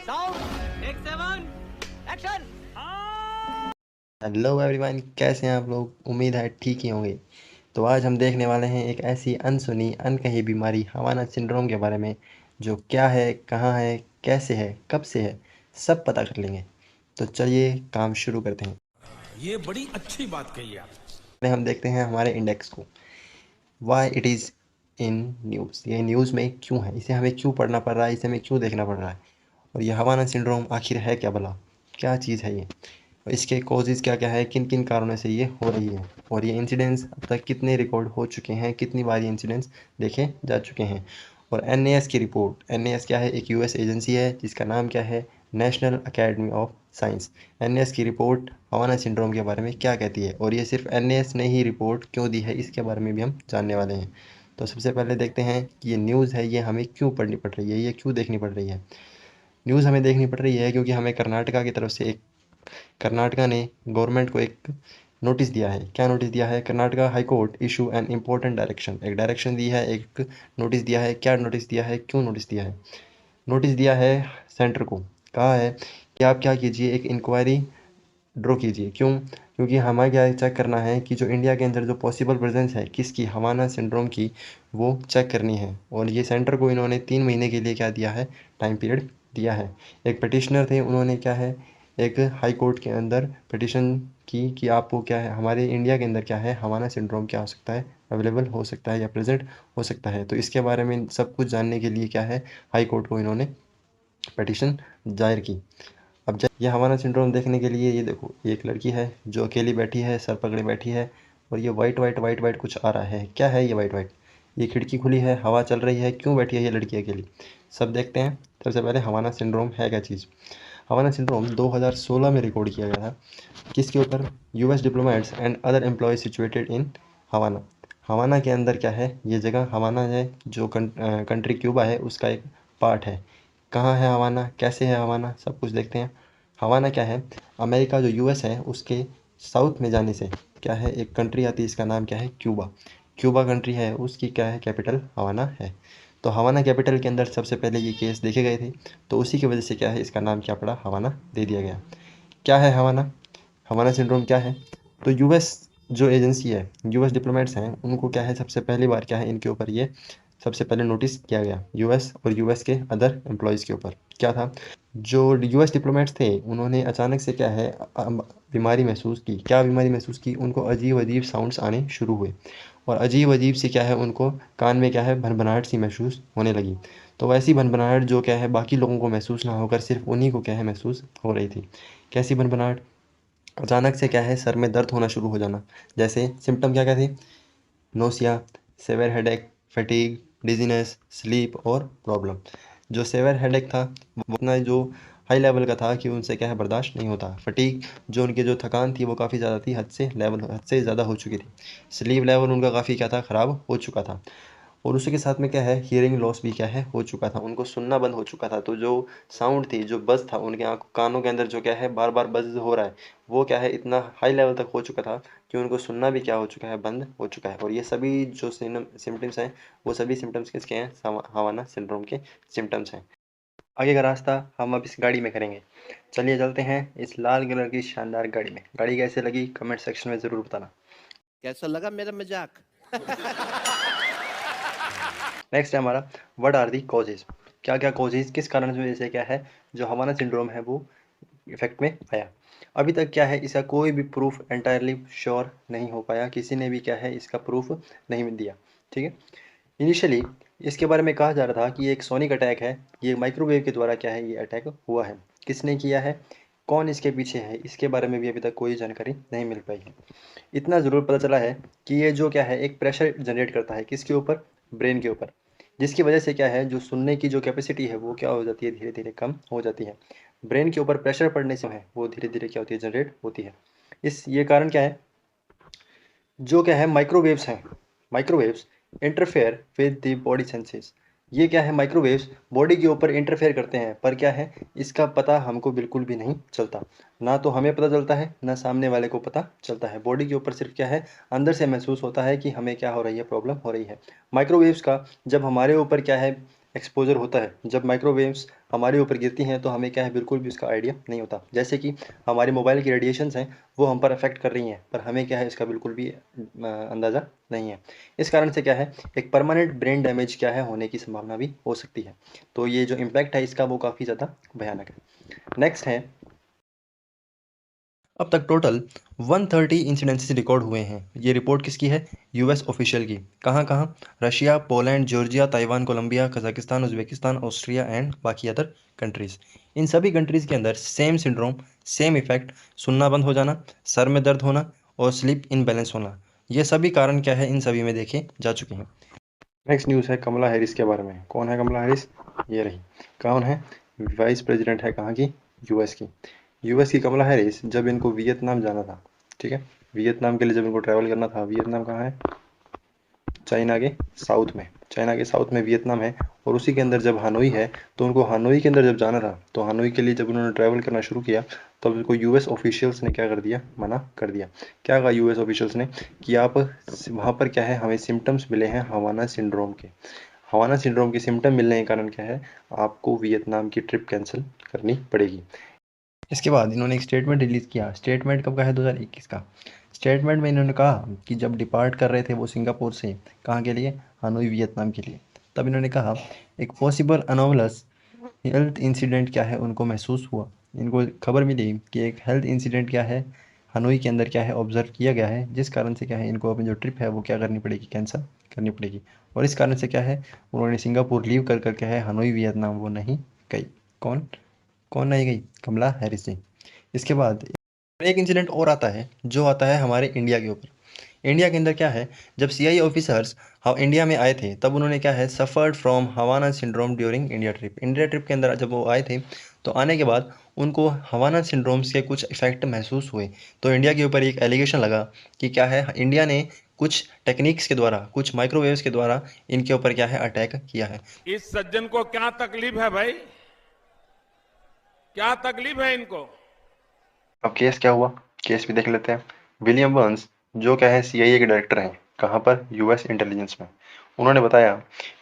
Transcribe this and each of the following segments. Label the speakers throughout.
Speaker 1: Sound take 7 action.
Speaker 2: Hello everyone, कैसे हैं आप लोग। उम्मीद है ठीक ही होंगे। तो आज हम देखने वाले हैं एक ऐसी अनसुनी अनकही बीमारी हवाना सिंड्रोम के बारे में, जो क्या है, कहाँ है, कैसे है, कब से है, सब पता कर लेंगे। तो चलिए काम शुरू करते हैं।
Speaker 3: ये बड़ी अच्छी बात कही आप।
Speaker 2: पहले हम देखते हैं हमारे इंडेक्स को। Why it is in news, ये न्यूज़ में क्यों है, इसे हमें क्यों पढ़ना पड़ रहा है, इसे हमें क्यों देखना पड़ रहा है, और ये हवाना सिंड्रोम आखिर है क्या भला, क्या चीज़ है ये, और इसके कॉजेज़ क्या क्या है, किन किन कारणों से ये हो रही है, और ये इंसिडेंट्स अब तक कितने रिकॉर्ड हो चुके हैं, कितनी बार ये इंसिडेंट्स देखे जा चुके हैं। और एनएएस की रिपोर्ट, एनएएस क्या है, एक यूएस एजेंसी है जिसका नाम क्या है, नेशनल अकेडमी ऑफ साइंस। एनएएस की रिपोर्ट हवाना सिंड्रोम के बारे में क्या कहती है, और ये सिर्फ एनएएस ने ही रिपोर्ट क्यों दी है, इसके बारे में भी हम जानने वाले हैं। तो सबसे पहले देखते हैं कि ये न्यूज़ है, ये हमें क्यों पढ़नी पड़ रही है, ये क्यों देखनी पड़ रही है। न्यूज़ हमें देखनी पड़ रही है क्योंकि हमें कर्नाटका की तरफ से कर्नाटका ने गवर्नमेंट को एक नोटिस दिया है। क्या नोटिस दिया है, Karnataka high court issue an important direction, एक डायरेक्शन दी है, एक नोटिस दिया है। क्या नोटिस दिया है, क्यों नोटिस दिया है। नोटिस दिया है सेंटर को, कहा है कि आप क्या कीजिए, एक इंक्वायरी ड्रॉ कीजिए। क्यों, क्योंकि हमें क्या चेक करना है कि जो इंडिया के अंदर जो पॉसिबल प्रेजेंस है किसकी, हवाना सिंड्रोम की, वो चेक करनी है। और ये सेंटर को इन्होंने 3 महीने के लिए क्या दिया है, टाइम पीरियड दिया है। एक पटिशनर थे, उन्होंने क्या है, एक हाई कोर्ट के अंदर पिटिशन की कि आपको क्या है, हमारे इंडिया के अंदर क्या है, हवाना सिंड्रोम क्या हो सकता है, अवेलेबल हो सकता है या प्रेजेंट हो सकता है। तो इसके बारे में सब कुछ जानने के लिए क्या है, हाई कोर्ट को इन्होंने पटिशन दायर की। अब जब ये हवाना सिंड्रोम देखने के लिए, ये देखो, ये एक लड़की है जो अकेली बैठी है, सर पकड़े बैठी है, और ये वाइट वाइट वाइट वाइट कुछ आ रहा है। क्या है ये वाइट वाइट, ये खिड़की खुली है, हवा चल रही है, क्यों बैठी है ये लड़की अकेली, सब देखते हैं। सबसे पहले हवाना सिंड्रोम है क्या चीज़। हवाना सिंड्रोम 2016 में रिकॉर्ड किया गया था। किसके ऊपर, US diplomats and other employees situated in Havana. Havana के अंदर क्या है, ये जगह हवाना है जो कंट्री क्यूबा है उसका एक पार्ट है। कहाँ है हवाना, कैसे है हवाना, सब कुछ देखते हैं। हवाना क्या है, अमेरिका जो यूएस है उसके साउथ में जाने से क्या है, एक कंट्री आती है, इसका नाम क्या है, क्यूबा। क्यूबा कंट्री है, उसकी क्या है, कैपिटल हवाना है। तो हवाना कैपिटल के अंदर सबसे पहले ये केस देखे गए थे, तो उसी की वजह से क्या है, इसका नाम क्या पड़ा, हवाना दे दिया गया। क्या है हवाना, हवाना सिंड्रोम क्या है। तो यूएस जो एजेंसी है, यूएस डिप्लोमेट्स हैं, उनको क्या है, सबसे पहली बार क्या है, इनके ऊपर ये सबसे पहले नोटिस किया गया, यूएस और यूएस के अदर एम्प्लॉयज़ के ऊपर। क्या था, जो यूएस डिप्लोमेट्स थे उन्होंने अचानक से क्या है, बीमारी महसूस की। क्या बीमारी महसूस की, उनको अजीब अजीब साउंड्स आने शुरू हुए, और अजीब अजीब सी क्या है, उनको कान में क्या है, भनभनाहट सी महसूस होने लगी। तो वैसी भनभनाहट जो क्या है, बाकी लोगों को महसूस ना होकर सिर्फ उन्हीं को क्या है, महसूस हो रही थी। कैसी भनभनाहट, अचानक से क्या है, सर में दर्द होना शुरू हो जाना। जैसे सिम्टम क्या क्या थे, nausea, severe headache, fatigue, dizziness, sleep और प्रॉब्लम। जो सेवियर हेडेक था वो उतना जो हाई लेवल का था कि उनसे क्या है, बर्दाश्त नहीं होता। फटीग, जो उनकी जो थकान थी वो काफ़ी ज़्यादा थी, हद से ज़्यादा हो चुकी थी। स्लीप लेवल उनका काफ़ी क्या था, ख़राब हो चुका था। और उसी के साथ में क्या है, हियरिंग लॉस भी क्या है, हो चुका था, उनको सुनना बंद हो चुका था। तो जो साउंड थी, जो बज़ था उनके कानों के अंदर, जो क्या है, बार बार बज़ हो रहा है, वो क्या है, इतना हाई लेवल तक हो चुका था कि उनको सुनना भी क्या हो चुका है, बंद हो चुका है। और ये सभी जो सिम्टम्स हैं, वो सभी सिम्टम्स किसके हैं, हवाना सिंड्रोम के सिम्टम्स हैं। आगे का रास्ता हम अब इस गाड़ी में करेंगे। चलिए चलते हैं इस लाल कलर की शानदार गाड़ी में। गाड़ी कैसे लगी कमेंट सेक्शन में ज़रूर बताना।
Speaker 1: कैसा लगा मेरा मजाक।
Speaker 2: नेक्स्ट है हमारा, व्हाट आर दी कॉजेज। क्या क्या कॉजेज, किस कारण की वजह से क्या है, जो हवाना सिंड्रोम है वो इफेक्ट में आया। अभी तक क्या है, इसका कोई भी प्रूफ एंटायरली श्योर नहीं हो पाया, किसी ने भी क्या है, इसका प्रूफ नहीं दिया। ठीक है, इनिशियली इसके बारे में कहा जा रहा था कि ये एक सोनिक अटैक है, ये माइक्रोवेव के द्वारा क्या है, ये अटैक हुआ है। किसने किया है, कौन इसके पीछे है, इसके बारे में भी अभी तक कोई जानकारी नहीं मिल पाई है। इतना ज़रूर पता चला है कि ये जो क्या है, एक प्रेशर जनरेट करता है, किसके ऊपर, ब्रेन के ऊपर, जिसकी वजह से क्या है, जो सुनने की जो कैपेसिटी है वो क्या हो जाती है, धीरे धीरे कम हो जाती है। ब्रेन के ऊपर प्रेशर पड़ने से है वो धीरे धीरे क्या होती है, जनरेट होती है। ये कारण क्या है, जो क्या है, माइक्रोवेव्स हैं, microwaves interfere with the body senses. ये क्या है, माइक्रोवेव्स बॉडी के ऊपर इंटरफेयर करते हैं, पर क्या है, इसका पता हमको बिल्कुल भी नहीं चलता। ना तो हमें पता चलता है, ना सामने वाले को पता चलता है। बॉडी के ऊपर सिर्फ क्या है, अंदर से महसूस होता है कि हमें क्या हो रही है, प्रॉब्लम हो रही है। माइक्रोवेव्स का जब हमारे ऊपर क्या है, एक्सपोजर होता है, जब माइक्रोवेव्स हमारे ऊपर गिरती हैं तो हमें क्या है बिल्कुल भी उसका आइडिया नहीं होता। जैसे कि हमारे मोबाइल की रेडिएशंस हैं वो हम पर अफेक्ट कर रही हैं, पर हमें क्या है इसका बिल्कुल भी अंदाज़ा नहीं है। इस कारण से क्या है एक परमानेंट ब्रेन डैमेज क्या है होने की संभावना भी हो सकती है। तो ये जो इम्पैक्ट है इसका वो काफ़ी ज़्यादा भयानक है। नेक्स्ट है, अब तक टोटल 130 इंसिडेंसेस रिकॉर्ड हुए हैं। ये रिपोर्ट किसकी है? यूएस ऑफिशियल की। कहाँ कहाँ? Russia, Poland, Georgia, Taiwan, Colombia, Kazakhstan, Uzbekistan, Austria and बाकी अदर कंट्रीज़। इन सभी कंट्रीज़ के अंदर सेम सिंड्रोम, सेम इफेक्ट, सुनना बंद हो जाना, सर में दर्द होना और स्लीप इनबैलेंस होना, ये सभी कारण क्या है इन सभी में देखे जा चुके हैं। नेक्स्ट न्यूज़ है कमला हैरिस के बारे में। कौन है कमला हैरिस? ये रही। कौन है? वाइस प्रेसिडेंट है कहाँ की? यूएस की। यूएस की कमला हैरिस जब इनको वियतनाम जाना था, ठीक है, वियतनाम के लिए जब इनको ट्रैवल करना था, वियतनाम कहाँ है? चाइना के साउथ में, चाइना के साउथ में वियतनाम है, और उसी के अंदर जब हानोई है, तो उनको हानोई के अंदर जब जाना था, तो हानोई के लिए जब उन्होंने ट्रैवल करना शुरू किया तब उनको यूएस ऑफिशियल्स ने क्या कर दिया? मना कर दिया। क्या कहा यूएस ऑफिशियल्स ने? कि आप वहाँ पर क्या है, हमें सिम्टम्स मिले हैं हवाना सिंड्रोम के। हवाना सिंड्रोम के सिम्टम मिलने के कारण क्या है, आपको वियतनाम की ट्रिप कैंसिल करनी पड़ेगी। इसके बाद इन्होंने एक स्टेटमेंट रिलीज़ किया। स्टेटमेंट कब का है? 2021 का। स्टेटमेंट में इन्होंने कहा कि जब डिपार्ट कर रहे थे वो सिंगापुर से, कहाँ के लिए? हानोई वियतनाम के लिए, तब इन्होंने कहा एक पॉसिबल अनोमलस हेल्थ इंसिडेंट क्या है उनको महसूस हुआ। इनको खबर मिली कि एक हेल्थ इंसिडेंट क्या है हनोई के अंदर क्या है ऑब्जर्व किया गया है, जिस कारण से क्या है इनको अपनी जो ट्रिप है वो क्या करनी पड़ेगी? कैंसिल करनी पड़ेगी। और इस कारण से क्या है उन्होंने सिंगापुर लीव कर क्या है हनोई वियतनाम वो नहीं गई। कौन कौन नहीं गई? कमला हैरिस जी। इसके बाद एक इंसिडेंट और आता है जो आता है हमारे इंडिया के ऊपर। इंडिया के अंदर क्या है, जब सीआईए ऑफिसर्स इंडिया में आए थे तब उन्होंने क्या है suffered from Havana syndrome during India trip. India trip के अंदर जब वो आए थे तो आने के बाद उनको हवाना सिंड्रोम्स के कुछ इफ़ेक्ट महसूस हुए। तो इंडिया के ऊपर एक एलिगेशन लगा कि क्या है इंडिया ने कुछ टेक्निक्स के द्वारा, कुछ माइक्रोवेव्स के द्वारा इनके ऊपर क्या है अटैक किया है।
Speaker 3: इस सज्जन को क्या तकलीफ है भाई? क्या तकलीफ है इनको?
Speaker 2: अब केस क्या हुआ, केस भी देख लेते हैं। विलियम बर्न्स जो क्या है सीआईए के डायरेक्टर हैं, कहाँ पर? यूएस इंटेलिजेंस में। उन्होंने बताया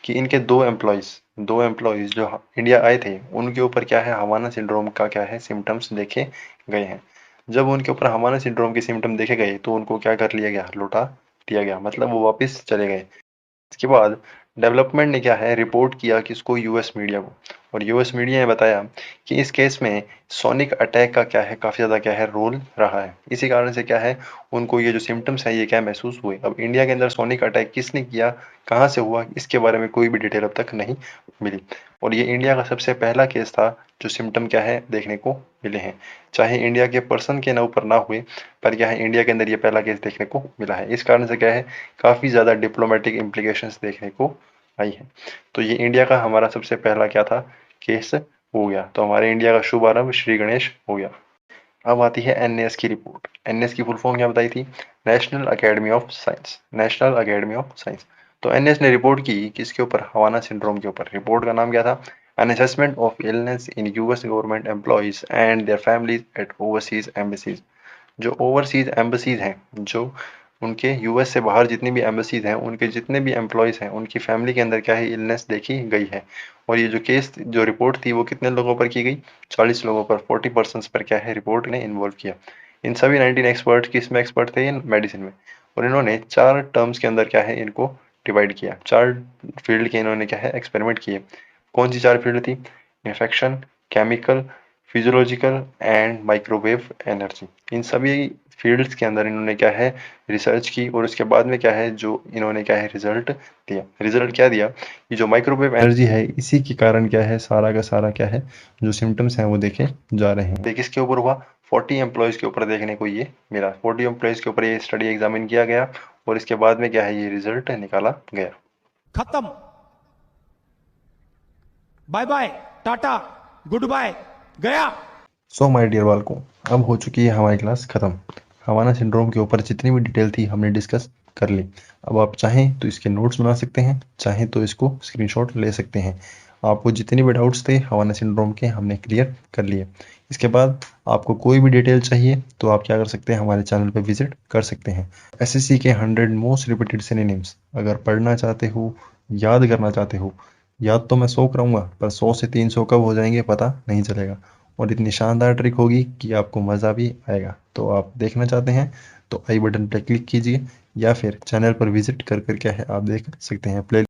Speaker 2: कि इनके दो एम्प्लॉयज़ जो इंडिया आए थे उनके ऊपर क्या है हवाना सिंड्रोम का क्या है सिम्टम्स देखे गए हैं। जब उनके ऊपर हवाना सिंड्रोम के सिम्टम देखे गए तो उनको क्या कर लिया गया? लौटा दिया गया, मतलब वो वापस चले गए। इसके बाद डेवलपमेंट ने क्या है रिपोर्ट किया किसको? यूएस मीडिया को। और यूएस मीडिया ने बताया कि इस केस में सोनिक अटैक का क्या है काफ़ी ज़्यादा क्या है रोल रहा है। इसी कारण से क्या है उनको ये जो सिम्टम्स हैं ये क्या महसूस हुए। अब इंडिया के अंदर सोनिक अटैक किसने किया, कहाँ से हुआ, इसके बारे में कोई भी डिटेल अब तक नहीं मिली। और ये इंडिया का सबसे पहला केस था जो सिम्टम क्या है देखने को मिले हैं। चाहे इंडिया के पर्सन के ऊपर ना हुए, पर क्या है इंडिया के अंदर ये पहला केस देखने को मिला है। इस कारण से क्या है काफ़ी ज़्यादा डिप्लोमेटिक इम्प्लीकेशंस देखने को आई है। तो ये इंडिया का हमारा सबसे पहला क्या था केस हो गया। तो हमारे इंडिया का शुभ आरंभ श्री गणेश हो गया। अब आती है एनएस की रिपोर्ट। एनएस की फुल फॉर्म क्या बताई थी? National academy of science. National academy of science. तो एनएस ने रिपोर्ट की किसके ऊपर? हवाना सिंड्रोम के ऊपर। रिपोर्ट का नाम क्या था? An assessment of illness in US government employees and their families at overseas embassies. जो ओवरसीज एम्बेसीज हैं, जो उनके यूएस से बाहर जितनी भी एम्बेसीज हैं उनके जितने भी एम्प्लॉयज़ हैं उनकी फैमिली के अंदर क्या है इलनेस देखी गई है। और ये जो केस जो रिपोर्ट थी वो कितने लोगों पर की गई? 40 लोगों पर, 40 पर्सन्स पर क्या है रिपोर्ट ने इन्वॉल्व किया। इन सभी 19 एक्सपर्ट किस में एक्सपर्ट थे? इन मेडिसिन में। और इन्होंने 4 टर्म्स के अंदर क्या है इनको डिवाइड किया। 4 फील्ड के इन्होंने क्या है एक्सपेरिमेंट किए। कौन सी 4 फील्ड थी? Infection, chemical, physiological and microwave energy. इन सभी फील्ड्स के अंदर इन्होंने क्या है रिसर्च की और उसके बाद में क्या है जो इन्होंने क्या है रिजल्ट दिया। रिजल्ट क्या दिया कि जो माइक्रोवेव एनर्जी है इसी के कारण क्या है सारा का सारा क्या है जो सिम्टम्स हैं वो देखे जा रहे हैं। किसके ऊपर हुआ? 40 एम्प्लॉयज़ के ऊपर देखने को ये मिला। 40 एम्प्लॉयज़ के ऊपर ये स्टडी एग्जामिन किया गया और इसके बाद में क्या है ये रिजल्ट निकाला गया।
Speaker 3: खत्म। Bye bye, tata, goodbye, गया।
Speaker 2: सो माय डियर बालकों, अब हो चुकी है हमारी क्लास ख़त्म। हवाना सिंड्रोम के ऊपर जितनी भी डिटेल थी हमने डिस्कस कर ली। अब आप चाहें तो इसके नोट्स बना सकते हैं, चाहें तो इसको स्क्रीनशॉट ले सकते हैं। आपको जितने भी डाउट्स थे हवाना सिंड्रोम के हमने क्लियर कर लिए। इसके बाद आपको कोई भी डिटेल चाहिए तो आप क्या कर सकते हैं हमारे चैनल पर विजिट कर सकते हैं। एसएससी के 100 मोस्ट रिपीटेड सिनोनिम्स अगर पढ़ना चाहते हो, याद करना चाहते हो, याद तो मैं 100 कराऊंगा, पर 100 से 300 कब हो जाएंगे पता नहीं चलेगा। और इतनी शानदार ट्रिक होगी कि आपको मज़ा भी आएगा। तो आप देखना चाहते हैं तो आई बटन पर क्लिक कीजिए, या फिर चैनल पर विजिट कर क्या है आप देख सकते हैं। प्ले